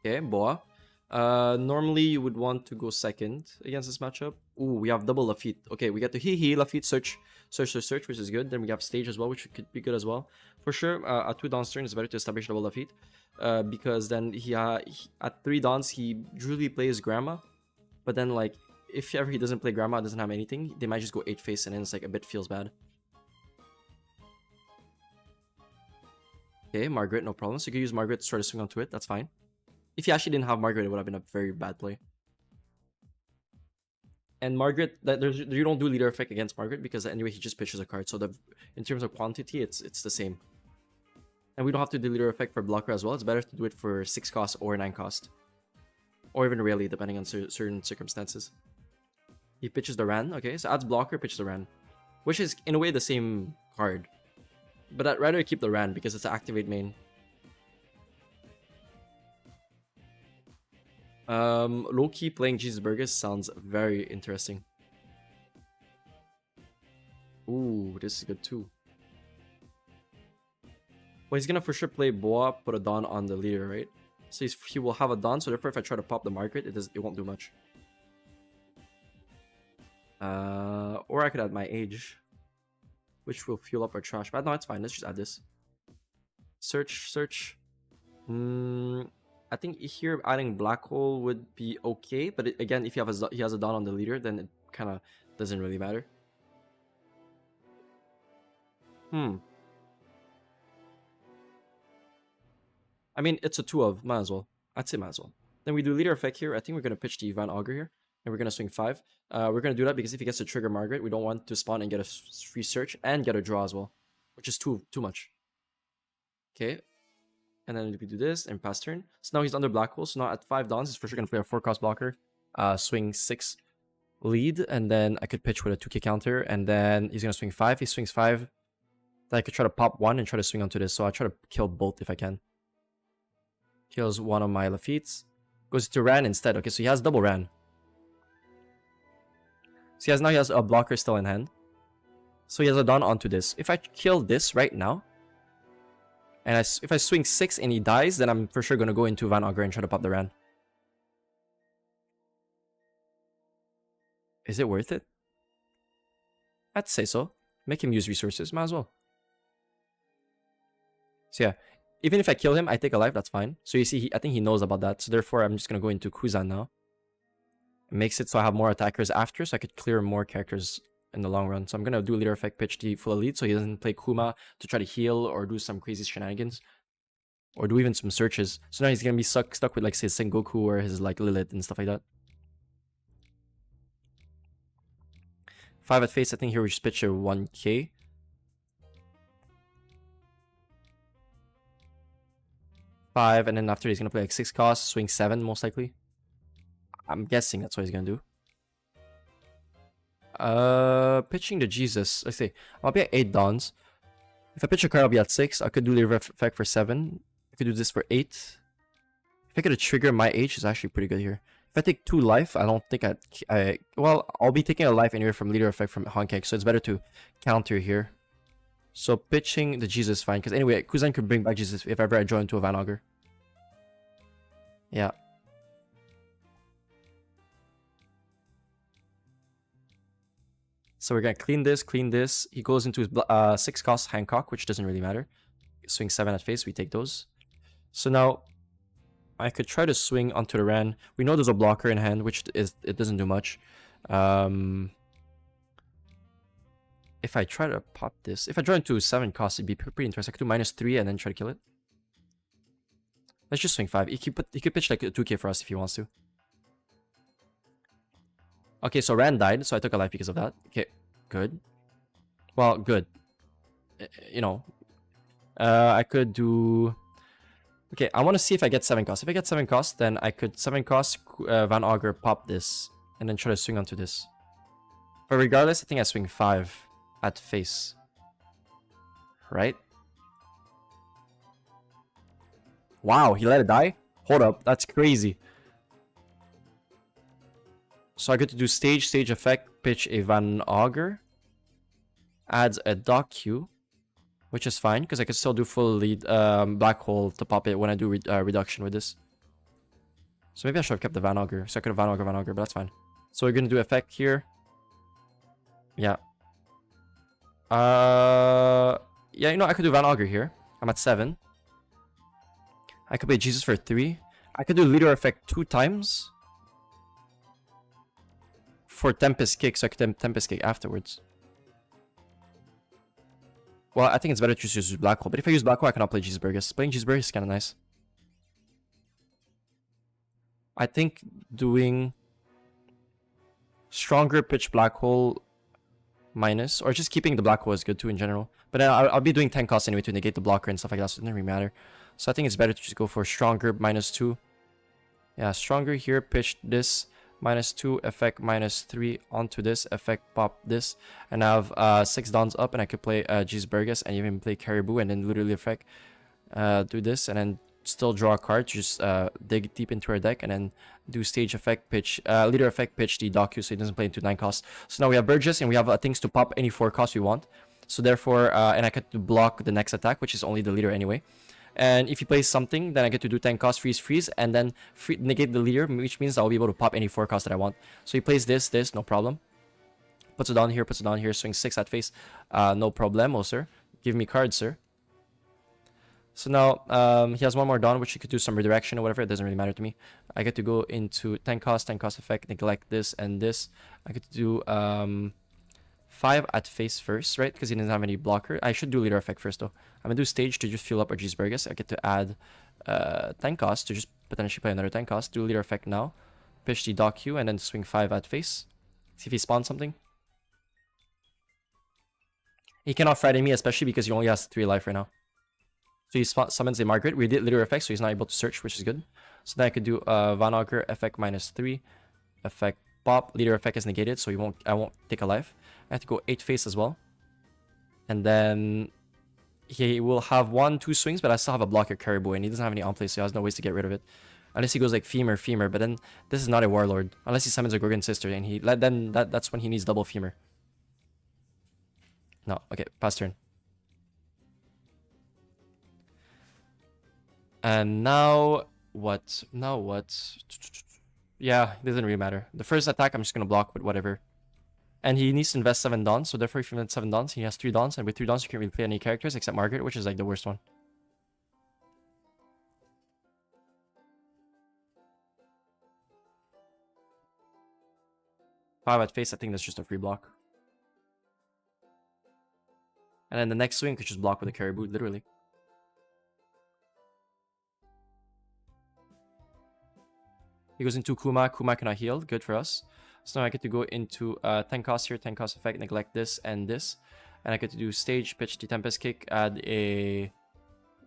Okay, Boa. Normally you would want to go second against this matchup. Ooh, we have double Lafitte. Okay, we get the He Lafitte search, which is good. Then we have stage as well, which could be good as well. For sure, at 2 Dawns turn, it's better to establish double Lafitte. Because then at 3 Dawns, he usually plays Grandma. But then, like, if ever he doesn't play Grandma, doesn't have anything, they might just go 8 face, and then it's like a bit feels bad. Okay, Margaret, no problem. So you can use Margaret to try to swing onto it. That's fine. If you actually didn't have Margaret, it would have been a very bad play. And Margaret, you don't do leader effect against Margaret because anyway he just pitches a card. So in terms of quantity, it's the same. And we don't have to do leader effect for blocker as well. It's better to do it for 6 cost or 9 cost, or even rarely depending on certain circumstances. He pitches the Ran. Okay, so adds blocker, pitches the Ran, which is in a way the same card. But I'd rather keep the Ran because it's an activate main. Low-key playing Jesus Burgess sounds very interesting. Ooh, this is good too. Well, he's gonna for sure play Boa, put a Dawn on the leader, right? So he will have a Dawn, so therefore if I try to pop the Margaret, it won't do much. Or I could add my Age, which will fuel up our trash. But no, it's fine. Let's just add this. Search. I think here adding Black Hole would be okay, but again, if he has a Dawn on the leader, then it kind of doesn't really matter. I mean, it's a 2 of, might as well. I'd say might as well. Then we do leader effect here. I think we're going to pitch the Van Augur here, and we're going to swing 5. We're going to do that because if he gets to trigger Margaret, we don't want to spawn and get a free search and get a draw as well, which is too much. Okay. And then we do this and pass turn. So now he's under Black Hole. So now at 5 Dawns, he's for sure going to play a 4-cost blocker. Swing 6 lead. And then I could pitch with a 2k counter. And then he's going to swing 5. He swings 5. Then I could try to pop 1 and try to swing onto this. So I try to kill both if I can. Kills one of my Lafitte's. Goes to Ran instead. Okay, so he has double Ran. So now he has a blocker still in hand. So he has a Dawn onto this. If I kill this right now, and if I swing 6 and he dies, then I'm for sure going to go into Van Augur and try to pop the Ran. Is it worth it? I'd say so. Make him use resources. Might as well. So yeah. Even if I kill him, I take a life. That's fine. So you see, I think he knows about that. So therefore, I'm just going to go into Kuzan now. It makes it so I have more attackers after, so I could clear more characters in the long run. So I'm going to do leader effect, pitch the full elite, so he doesn't play Kuma to try to heal or do some crazy shenanigans. Or do even some searches. So now he's going to be stuck with, like, say, Sengoku or his, like, Lilith and stuff like that. 5 at face, I think here we just pitch a 1k. Five, and then after he's gonna play like 6 costs, swing 7 most likely. I'm guessing that's what he's gonna do. Pitching the Jesus. Let's see. I'll be at 8 Dawns. If I pitch a card, I'll be at 6. I could do the effect for 7. I could do this for 8. If I get a trigger, my H is actually pretty good here. If I take 2 life, I don't think well, I'll be taking a life anyway from leader effect from Hancock, so it's better to counter here. So pitching the Jesus is fine, because anyway, Kuzan could bring back Jesus if ever I join into a Van Augur. Yeah. So we're going to clean this. He goes into his 6 cost Hancock, which doesn't really matter. Swing 7 at face, we take those. So now, I could try to swing onto the Ran. We know there's a blocker in hand, which it doesn't do much. If I try to pop this, if I draw into 7 costs, it'd be pretty interesting. I could do -3 and then try to kill it. Let's just swing 5. He could pitch like a 2k for us if he wants to. Okay, so Ran died, so I took a life because of that. Okay, good. Well, good. You know, I could do... Okay, I want to see if I get 7 costs. If I get 7 costs, then I could 7 costs, Van Augur, pop this, and then try to swing onto this. But regardless, I think I swing 5 at face. Right? Wow, he let it die? Hold up, that's crazy. So I get to do stage effect, pitch a Van Augur. Adds a Dock Q, which is fine, because I can still do full lead Black Hole to pop it when I do reduction with this. So maybe I should have kept the Van Augur. So I could have Van Augur, but that's fine. So we're gonna do effect here. Yeah. Yeah, you know, I could do Van Augur here. I'm at 7. I could play Jesus for 3. I could do leader effect 2 times. For Tempest Kick, so I could Tempest Kick afterwards. Well, I think it's better to just use Black Hole. But if I use Black Hole, I cannot play Jesus Burgess. Playing Jesus Burgess is kind of nice. I think doing stronger pitch Black Hole minus, or just keeping the Black Hole is good too in general. But then I'll be doing 10 costs anyway to negate the blocker and stuff like that, so it doesn't really matter. So I think it's better to just go for stronger -2. Yeah, stronger here, pitch this, -2, effect -3 onto this, effect pop this, and I have 6 dons up, and I could play Jesus Burgess and even play Caribou, and then literally effect do this, and then still draw a card to just dig deep into our deck, and then do stage effect pitch, leader effect pitch the Doku, so he doesn't play into 9 costs. So now we have Burgess, and we have things to pop any 4 costs we want. So therefore, and I get to block the next attack, which is only the leader anyway. And if he plays something, then I get to do 10 cost, freeze, and then negate the leader, which means I'll be able to pop any 4 costs that I want. So he plays this, no problem. Puts it down here, swings 6 at face. No problemo, sir. Give me cards, sir. So now he has 1 more Dawn, which he could do some redirection or whatever. It doesn't really matter to me. I get to go into 10 cost effect, neglect this and this. I get to do 5 at face first, right? Because he doesn't have any blocker. I should do leader effect first though. I'm gonna do stage to just fill up our Jesus Burgess. I get to add 10 cost to just potentially play another 10 cost. Do leader effect now. Pitch the Doku and then swing 5 at face. See if he spawns something. He cannot frighten me, especially because he only has 3 life right now. So he summons a Margaret. We did leader effect, so he's not able to search, which is good. So then I could do Van Augur effect -3, effect pop. Leader effect is negated, so I won't take a life. I have to go 8 face as well, and then he will have 1, 2 swings, but I still have a blocker Caribou, and he doesn't have any on play, so he has no ways to get rid of it, unless he goes like femur. But then this is not a warlord, unless he summons a Gorgon sister, and that's when he needs double femur. No, okay, pass turn. And now what? Yeah, it doesn't really matter. The first attack I'm just gonna block with whatever. And he needs to invest 7 dons, so therefore if he invests 7 dons, he has 3 dons, and with 3 dons you can't really play any characters except Margaret, which is like the worst one. Five at face, I think that's just a free block. And then the next swing could just block with a Caribou, literally. He goes into Kuma. Kuma cannot heal. Good for us. So now I get to go into 10 cost here, 10 cost effect, neglect this and this. And I get to do stage, pitch the Tempest Kick, add a...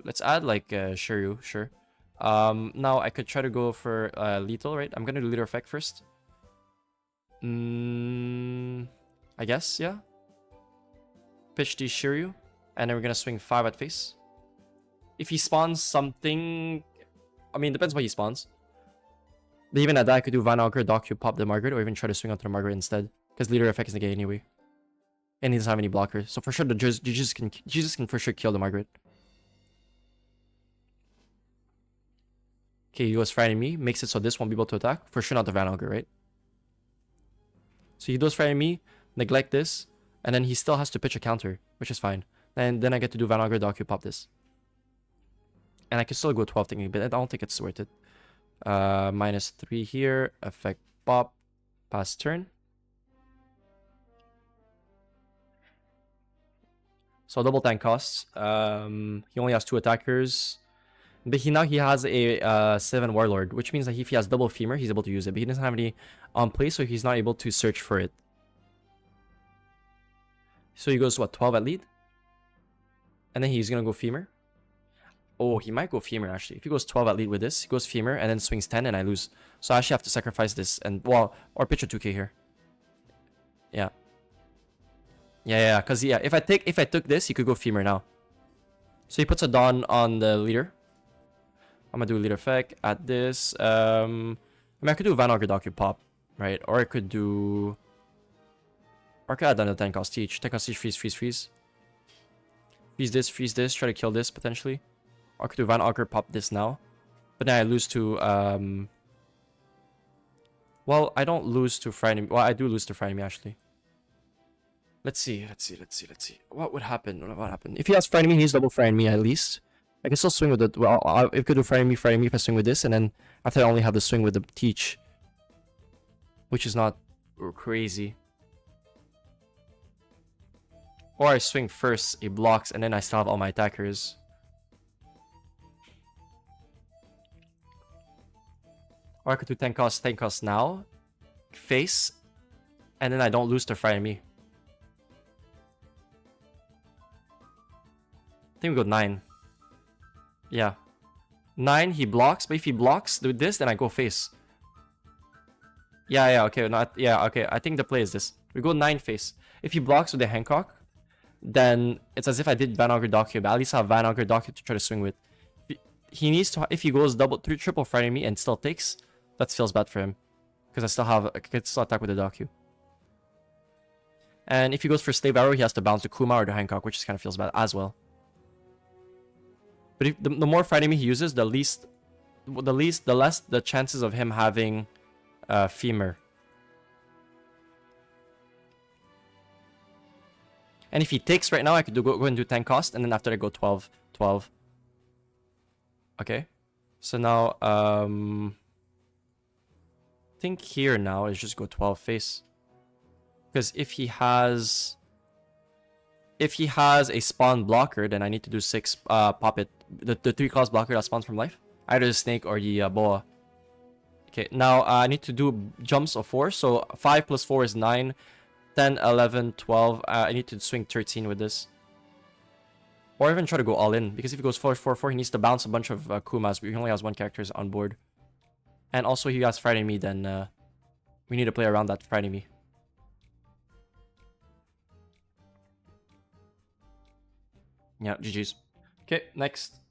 Let's add like Shiryu, sure. Now I could try to go for lethal, right? I'm gonna do leader effect first. I guess, yeah. Pitch the Shiryu. And then we're gonna swing 5 at face. If he spawns something... I mean, depends what he spawns. But even at that, I could do Van Augur, Doku, pop the Margaret, or even try to swing onto the Margaret instead. Because leader effect is negated anyway. And he doesn't have any blockers. So for sure, the Jesus can for sure kill the Margaret. Okay, he goes frightening me. Makes it so this won't be able to attack. For sure not the Van Augur, right? So he does frightening me, neglect this, and then he still has to pitch a counter, which is fine. And then I get to do Van Augur, Doku, pop this. And I can still go 12 technically, but I don't think it's worth it. -3 here, effect pop, pass turn. So double tank costs. He only has 2 attackers, but now he has a 7 warlord, which means that if he has double femur, he's able to use it. But he doesn't have any on play, so he's not able to search for it. So he goes what, 12 at lead, and then he's gonna go femur. Oh, he might go femur actually. If he goes 12 at lead with this, he goes femur and then swings 10 and I lose. So I actually have to sacrifice this and, well, or pitch a 2k here. Yeah. Yeah, because yeah, if I took this, he could go femur now. So he puts a Dawn on the leader. I'm gonna do a leader effect at this. I mean, I could do Van Augur, Doku, pop, right? Or I could do... Or I could add another 10 cost each. 10 cost each, freeze. Freeze this, try to kill this potentially. Or I could do Van Augur, pop this now. But then I lose to Well, I don't lose to Frenemy. Well, I do lose to Frenemy, actually. Let's see. What would happen? What happened? If he has Frenemy, he's double Frenemy at least. I can still swing with it. Well, if I could do Frenemy if I swing with this, and then after I only have the swing with the Teach. Which is not crazy. Or I swing first, he blocks, and then I still have all my attackers. Or I could do 10 cost now. Face. And then I don't lose to Frenemy. I think we go 9. Yeah. 9, he blocks, but if he blocks, do this, then I go face. Yeah, okay, okay. I think the play is this. We go 9 face. If he blocks with the Hancock, then it's as if I did Van Augur Docu, but at least I have Van Augur Docu to try to swing with. He needs to, if he goes triple Frenemy and still takes, that feels bad for him. Because I can still attack with the Docu. And if he goes for Stave Arrow, he has to bounce the Kuma or the Hancock, which kind of feels bad as well. But if, the more Frenemy he uses, the less the chances of him having Femur. And if he takes right now, I could go and do 10 cost, and then after I go 12. Okay. So now, I think here now is just go 12 face. Because if he has a spawn blocker, then I need to do 6 pop it. The 3 cost blocker that spawns from life. Either the snake or the boa. Okay, now I need to do jumps of 4. So 5 plus 4 is 9. 10, 11, 12. I need to swing 13 with this. Or even try to go all in. Because if he goes 4, 4, 4, he needs to bounce a bunch of Kumas. He only has 1 character on board. And also he has Frenemy, then we need to play around that Frenemy. Yeah, GG's. Okay, next.